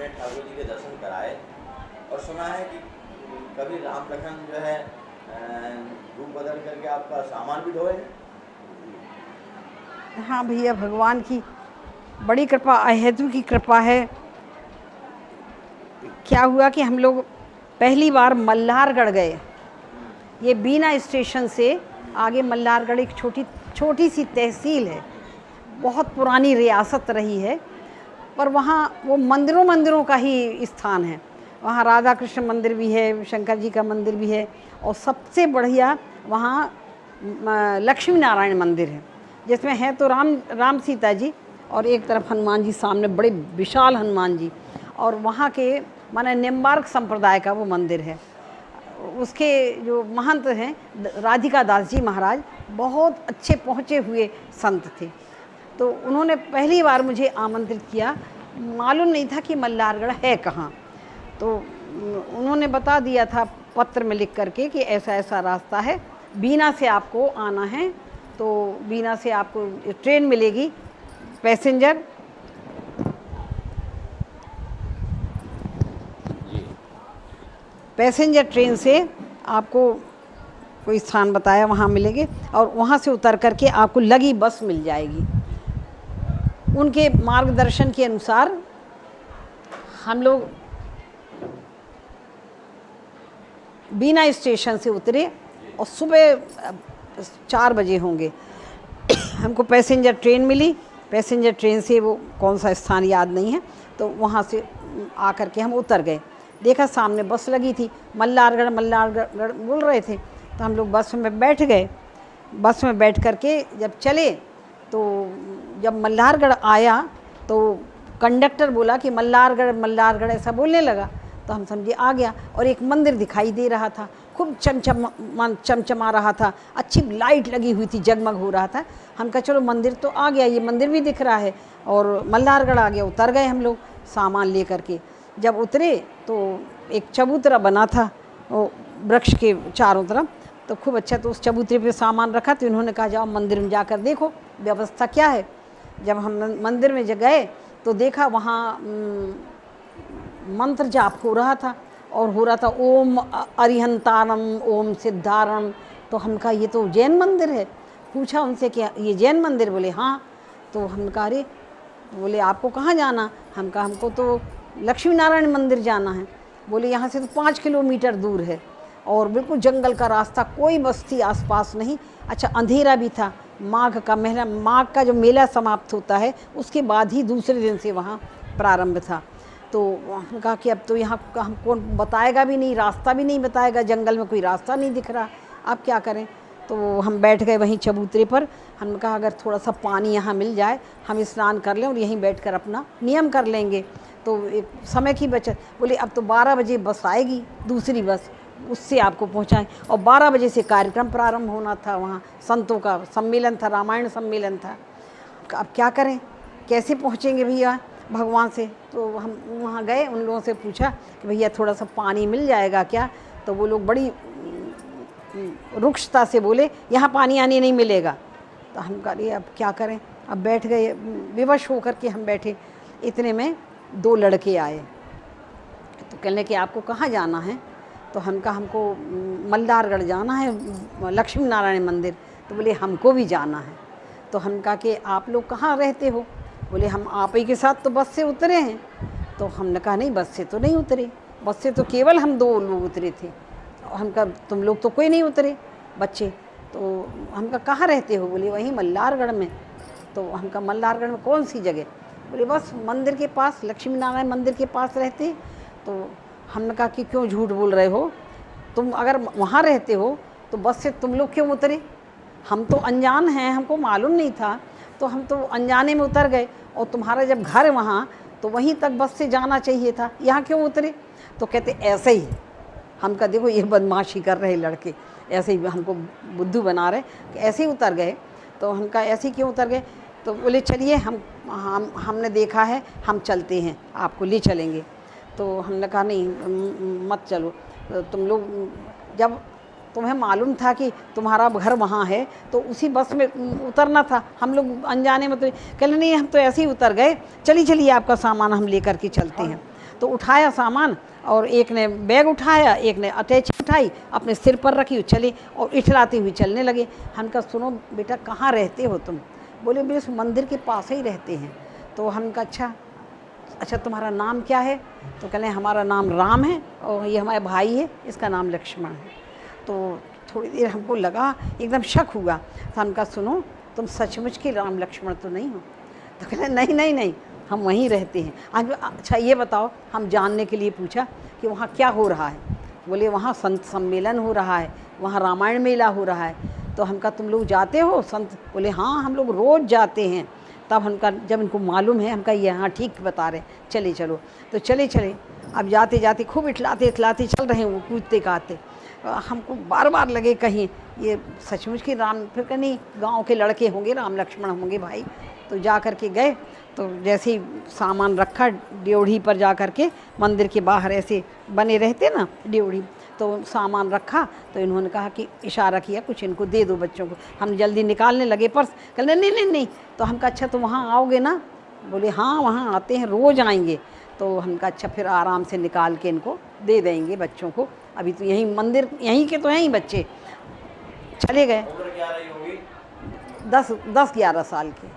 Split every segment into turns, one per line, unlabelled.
आपने ठाकुर जी के दर्शन कराए और सुना है कि कभी राम लखन जो है रूप बदल करके आपका सामान भी ढोए।
हाँ भैया, भगवान की बड़ी कृपा, अहेतु की कृपा है। क्या हुआ कि हम लोग पहली बार मल्हारगढ़ गए। ये बीना स्टेशन से आगे मल्हारगढ़ एक छोटी सी तहसील है, बहुत पुरानी रियासत रही है, पर वहाँ वो मंदिरों का ही स्थान है। वहाँ राधा कृष्ण मंदिर भी है, शंकर जी का मंदिर भी है, और सबसे बढ़िया वहाँ लक्ष्मी नारायण मंदिर है, जिसमें है तो राम सीता जी, और एक तरफ हनुमान जी सामने, बड़े विशाल हनुमान जी। और वहाँ के माने निम्बार्क संप्रदाय का वो मंदिर है। उसके जो महंत हैं राधिका दास जी महाराज, बहुत अच्छे पहुँचे हुए संत थे। तो उन्होंने पहली बार मुझे आमंत्रित किया, मालूम नहीं था कि मल्हारगढ़ है कहाँ। तो उन्होंने बता दिया था पत्र में लिख करके कि ऐसा ऐसा रास्ता है, बीना से आपको आना है, तो बीना से आपको ट्रेन मिलेगी पैसेंजर ट्रेन से आपको कोई स्थान बताया वहाँ मिलेंगे, और वहाँ से उतर करके आपको लगी बस मिल जाएगी। उनके मार्गदर्शन के अनुसार हम लोग बीना स्टेशन से उतरे, और सुबह 4 बजे होंगे हमको पैसेंजर ट्रेन मिली। पैसेंजर ट्रेन से वो कौन सा स्थान याद नहीं है, तो वहाँ से आकर के हम उतर गए। देखा सामने बस लगी थी, मल्हारगढ़ बोल रहे थे, तो हम लोग बस में बैठ गए। बस में बैठ करके जब चले, तो जब मल्हारगढ़ आया तो कंडक्टर बोला कि मल्हारगढ़ ऐसा बोलने लगा, तो हम समझे आ गया। और एक मंदिर दिखाई दे रहा था, खूब चमचमा रहा था, अच्छी लाइट लगी हुई थी, जगमग हो रहा था। हम कहा चलो मंदिर तो आ गया, ये मंदिर भी दिख रहा है, और मल्हारगढ़ आ गया। उतर गए हम लोग सामान ले करके। जब उतरे तो एक चबूतरा बना था वो वृक्ष के चारों तरफ, तो खूब अच्छा, तो उस चबूतरे पे सामान रखा। तो इन्होंने कहा जाओ मंदिर में जाकर देखो व्यवस्था क्या है। जब हम मंदिर में गए तो देखा वहाँ मंत्र जाप हो रहा था, और हो रहा था ओम अरिहंतारम ओम सिद्धारम। तो हम कहा ये तो जैन मंदिर है। पूछा उनसे कि ये जैन मंदिर? बोले हाँ। तो हम कहा अरे, बोले आपको कहाँ जाना? हम कहा हमको तो लक्ष्मी नारायण मंदिर जाना है। बोले यहाँ से तो 5 किलोमीटर दूर है, और बिल्कुल जंगल का रास्ता, कोई बस्ती आसपास नहीं। अच्छा, अंधेरा भी था, माघ का जो मेला समाप्त होता है उसके बाद ही दूसरे दिन से वहाँ प्रारंभ था। तो हमने कहा कि अब तो यहाँ हम कौन बताएगा भी नहीं, रास्ता भी नहीं बताएगा, जंगल में कोई रास्ता नहीं दिख रहा, अब क्या करें? तो हम बैठ गए वहीं चबूतरे पर। हमने कहा अगर थोड़ा सा पानी यहाँ मिल जाए, हम स्नान कर लें और यहीं बैठकर अपना नियम कर लेंगे, तो एक समय की बचत। बोले अब तो 12 बजे बस आएगी, दूसरी बस, उससे आपको पहुँचाएँ। और 12 बजे से कार्यक्रम प्रारंभ होना था, वहाँ संतों का सम्मेलन था, रामायण सम्मेलन था। अब क्या करें, कैसे पहुँचेंगे भैया भगवान से? तो हम वहाँ गए, उन लोगों से पूछा कि भैया थोड़ा सा पानी मिल जाएगा क्या? तो वो लोग बड़ी रुक्षता से बोले यहाँ पानी आने नहीं मिलेगा। तो हम कहा अब क्या करें? अब बैठ गए, विवश होकर के हम बैठे। इतने में 2 लड़के आए, तो कहने कि आपको कहाँ जाना है? तो हम कहा हमको मल्हारगढ़ जाना है, लक्ष्मी नारायण मंदिर। तो बोले हमको भी जाना है। तो हम कहा कि आप लोग कहाँ रहते हो? बोले हम आप ही के साथ तो बस से उतरे हैं। तो हमने कहा नहीं, बस से तो नहीं उतरे, बस से तो केवल हम 2 लोग उतरे थे। हम कहा तुम लोग तो कोई नहीं उतरे बच्चे। तो हम कहा कहाँ रहते हो? बोले वहीं मल्हारगढ़ में। तो हम कहा मल्हारगढ़ में कौन सी जगह? बोले बस मंदिर के पास, लक्ष्मी नारायण मंदिर के पास रहते। तो हमने कहा कि क्यों झूठ बोल रहे हो? तुम अगर वहाँ रहते हो तो बस से तुम लोग क्यों उतरे? हम तो अनजान हैं, हमको मालूम नहीं था, तो हम तो अनजाने में उतर गए। और तुम्हारा जब घर है वहाँ, तो वहीं तक बस से जाना चाहिए था, यहाँ क्यों उतरे? तो कहते ऐसे ही। हम कहा देखो ये बदमाशी कर रहे लड़के, ऐसे ही हमको बुद्धू बना रहे, ऐसे ही उतर गए। तो हम कहा ऐसे ही क्यों उतर गए? तो बोले चलिए हमने देखा है, हम चलते हैं, आपको ले चलेंगे। तो हमने कहा नहीं मत चलो, तुम लोग जब तुम्हें मालूम था कि तुम्हारा घर वहाँ है तो उसी बस में उतरना था, हम लोग अनजाने में। तो कहले नहीं हम तो ऐसे ही उतर गए, चलिए आपका सामान हम लेकर के चलते हैं। तो उठाया सामान, और एक ने बैग उठाया, एक ने अटैची उठाई, अपने सिर पर रखी, चले और इठलाते हुए चलने लगे। हम कहा सुनो बेटा कहाँ रहते हो तुम? बोले मेरे उस मंदिर के पास ही रहते हैं। तो हम कहा अच्छा तुम्हारा नाम क्या है? तो कहने हमारा नाम राम है और ये हमारे भाई है, इसका नाम लक्ष्मण है। तो थोड़ी देर हमको लगा, एकदम शक हुआ। तो हम कहा सुनो तुम सचमुच के राम लक्ष्मण तो नहीं हो? तो कहने नहीं नहीं नहीं, हम वहीं रहते हैं। आज अच्छा ये बताओ, हम जानने के लिए पूछा कि वहाँ क्या हो रहा है। बोले वहाँ संत सम्मेलन हो रहा है, वहाँ रामायण मेला हो रहा है। तो हम कहा तुम लोग जाते हो संत? बोले हाँ हम लोग रोज़ जाते हैं। तब हमका जब इनको मालूम है, हम कहा ये हाँ ठीक बता रहे, चले चलो। तो चले चले। अब जाते जाते खूब इठलाते चल रहे हैं, वो कूदते गाते। हमको बार बार लगे कहीं ये सचमुच के राम, फिर कहीं गांव के लड़के होंगे, राम लक्ष्मण होंगे भाई। तो जा कर के गए, तो जैसे ही सामान रखा ड्योढ़ी पर, जा कर के मंदिर के बाहर ऐसे बने रहते ना ड्योढ़ी, तो सामान रखा। तो इन्होंने कहा कि इशारा किया कुछ इनको दे दो बच्चों को। हम जल्दी निकालने लगे पर्स, कहने नहीं नहीं नहीं। तो हम कहा अच्छा तो वहाँ आओगे ना? बोले हाँ वहाँ आते हैं, रोज़ आएंगे। तो हम कहा अच्छा फिर आराम से निकाल के इनको दे देंगे बच्चों को, अभी तो यहीं मंदिर यहीं के तो हैं ही बच्चे। चले गए। 10-11 साल के,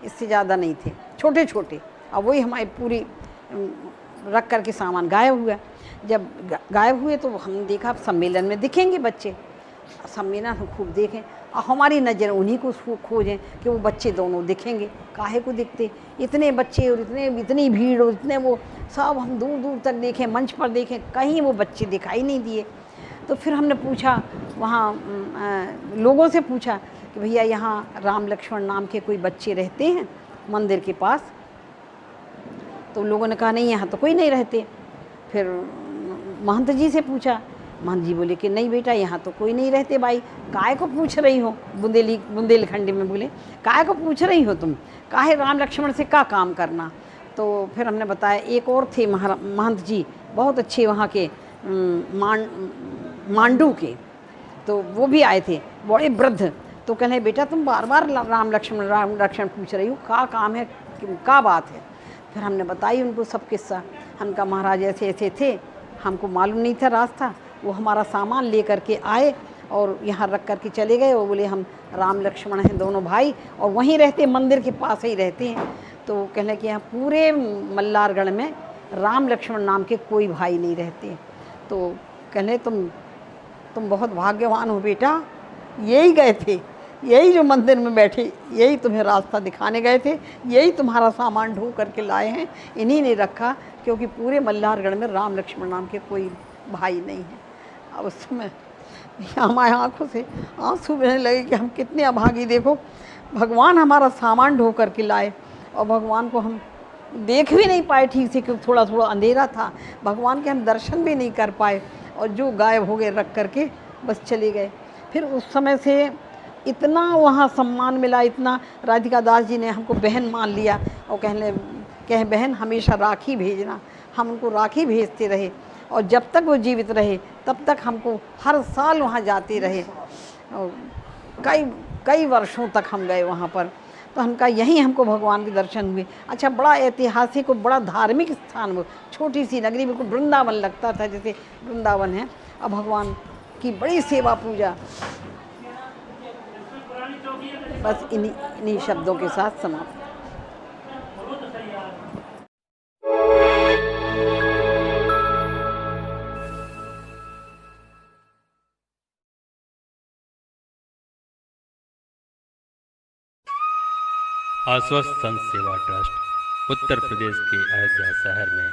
इससे ज़्यादा नहीं थे, छोटे छोटे। अब वही हमारी पूरी रख कर के सामान गायब हुआ। जब गायब हुए तो हमने देखा सम्मेलन में दिखेंगे बच्चे, सम्मेलन हम खूब देखें और हमारी नज़र उन्हीं को खोजें कि वो बच्चे दोनों दिखेंगे। काहे को दिखते इतने बच्चे और इतनी भीड़ और इतने वो सब, हम दूर दूर तक देखें, मंच पर देखें, कहीं वो बच्चे दिखाई नहीं दिए। तो फिर हमने पूछा वहाँ लोगों से पूछा कि भैया यहाँ राम लक्ष्मण नाम के कोई बच्चे रहते हैं मंदिर के पास? तो लोगों ने कहा नहीं यहाँ तो कोई नहीं रहते। फिर महंत जी से पूछा, महंत जी बोले कि नहीं बेटा यहाँ तो कोई नहीं रहते। भाई काय को पूछ रही हो? बुंदेलखंडी में बोले काय को पूछ रही हो तुम, काहे राम लक्ष्मण से क्या काम करना? तो फिर हमने बताया एक और थे महंत जी, बहुत अच्छे वहाँ के मांडू के, तो वो भी आए थे, बड़े वृद्ध। तो कहने बेटा तुम बार बार राम लक्ष्मण पूछ रही हो, क्या काम है, क्या बात है? फिर हमने बताई उनको सब किस्सा। हम कहा महाराज ऐसे ऐसे थे, हमको मालूम नहीं था रास्ता, वो हमारा सामान ले करके आए और यहाँ रख कर के चले गए। वो बोले हम राम लक्ष्मण हैं दोनों भाई, और वहीं रहते, मंदिर के पास ही रहते हैं। तो कहने कि यहाँ पूरे मल्लारगढ़ में राम लक्ष्मण नाम के कोई भाई नहीं रहते। तो कहने तुम बहुत भाग्यवान हो बेटा, यही गए थे, यही जो मंदिर में बैठे, यही तुम्हें रास्ता दिखाने गए थे, यही तुम्हारा सामान ढो करके लाए हैं, इन्हीं ने रखा, क्योंकि पूरे मल्हारगढ़ में राम लक्ष्मण नाम के कोई भाई नहीं है। अब उस समय हमारी आँखों से आंसू बहने लगे कि हम कितने अभागी, देखो भगवान हमारा सामान ढो करके लाए और भगवान को हम देख भी नहीं पाए ठीक से, क्योंकि थोड़ा थोड़ा अंधेरा था, भगवान के हम दर्शन भी नहीं कर पाए, और जो गायब हो गए रख करके बस चले गए। फिर उस समय से इतना वहाँ सम्मान मिला, इतना, राधिका दास जी ने हमको बहन मान लिया और कहे बहन हमेशा राखी भेजना। हम उनको राखी भेजते रहे और जब तक वो जीवित रहे तब तक हमको हर साल वहाँ जाते रहे, और कई वर्षों तक हम गए वहाँ पर। तो हम कहा यहीं हमको भगवान के दर्शन हुए। अच्छा, बड़ा ऐतिहासिक और बड़ा धार्मिक स्थान, वो छोटी सी नगरी, बिल्कुल वृंदावन लगता था, जैसे वृंदावन है। और भगवान की बड़ी सेवा पूजा। बस इन्हीं शब्दों के साथ समाप्त।
आश्वस्त संत सेवा ट्रस्ट उत्तर प्रदेश के अयोध्या शहर में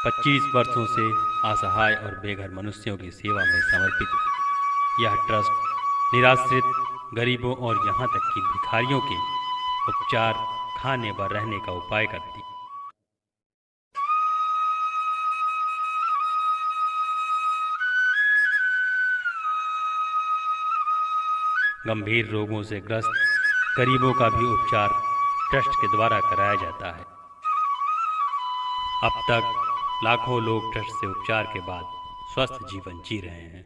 25 वर्षों से असहाय और बेघर मनुष्यों की सेवा में समर्पित। यह ट्रस्ट निराश्रित गरीबों और यहाँ तक कि भिखारियों के उपचार, खाने व रहने का उपाय करती। गंभीर रोगों से ग्रस्त गरीबों का भी उपचार ट्रस्ट के द्वारा कराया जाता है। अब तक लाखों लोग ट्रस्ट से उपचार के बाद स्वस्थ जीवन जी रहे हैं।